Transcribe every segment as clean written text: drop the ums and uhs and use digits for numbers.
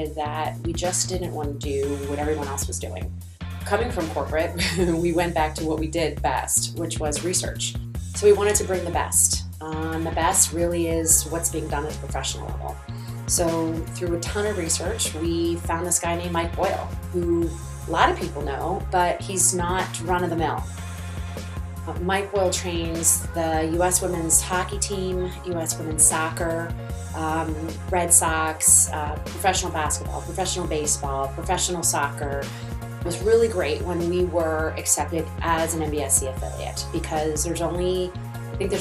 decided that we just didn't want to do what everyone else was doing. Coming from corporate, we went back to what we did best, which was research. So we wanted to bring the best. The best really is what's being done at the professional level. So through a ton of research, we found this guy named Mike Boyle, who a lot of people know, but he's not run-of-the-mill. Mike Boyle trains the U.S. women's hockey team, U.S. women's soccer, Red Sox, professional basketball, professional baseball, professional soccer. It was really great when we were accepted as an MBSC affiliate because there's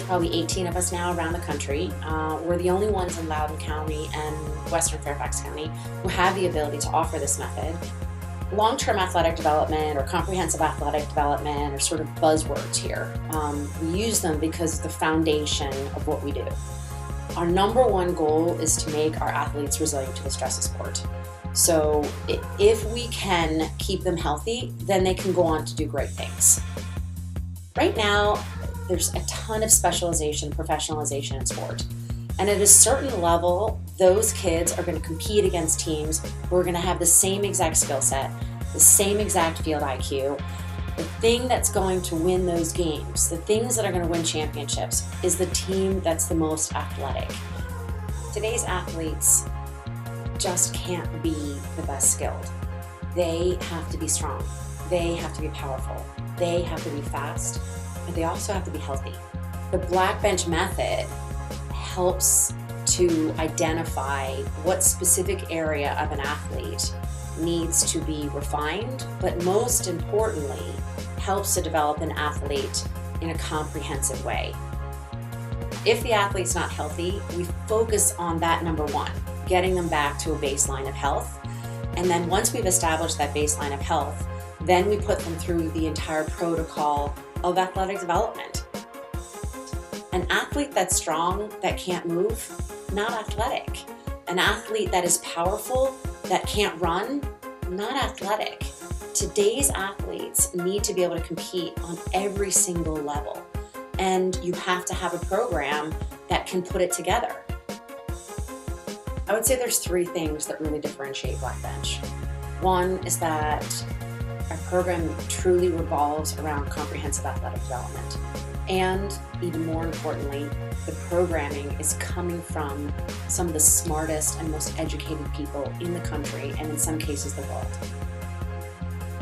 probably 18 of us now around the country. We're the only ones in Loudoun County and Western Fairfax County who have the ability to offer this method. Long-term athletic development or comprehensive athletic development are sort of buzzwords here. We use them because of the foundation of what we do. Our number one goal is to make our athletes resilient to the stress of sport. So if we can keep them healthy, then they can go on to do great things. Right now, there's a ton of specialization, professionalization in sport. And at a certain level, those kids are going to compete against teams who are going to have the same exact skill set, the same exact field IQ. The thing that's going to win those games, the things that are going to win championships, is the team that's the most athletic. Today's athletes just can't be the best skilled. They have to be strong. They have to be powerful. They have to be fast. But they also have to be healthy. The Black Bench method helps to identify what specific area of an athlete needs to be refined, but most importantly, helps to develop an athlete in a comprehensive way. If the athlete's not healthy, we focus on that number one, getting them back to a baseline of health. And then once we've established that baseline of health, then we put them through the entire protocol of athletic development. An athlete that's strong, that can't move, not athletic. An athlete that is powerful, that can't run, not athletic. Today's athletes need to be able to compete on every single level. And you have to have a program that can put it together. I would say there's three things that really differentiate Black Bench. One is that our program truly revolves around comprehensive athletic development. And even more importantly, the programming is coming from some of the smartest and most educated people in the country, and in some cases the world.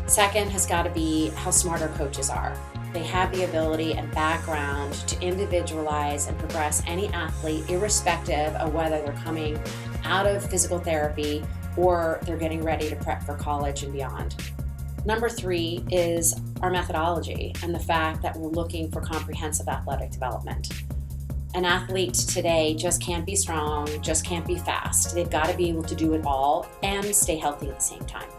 Second has got to be how smart our coaches are. They have the ability and background to individualize and progress any athlete, irrespective of whether they're coming out of physical therapy or they're getting ready to prep for college and beyond. Number three is our methodology and the fact that we're looking for comprehensive athletic development. An athlete today just can't be strong, just can't be fast. They've got to be able to do it all and stay healthy at the same time.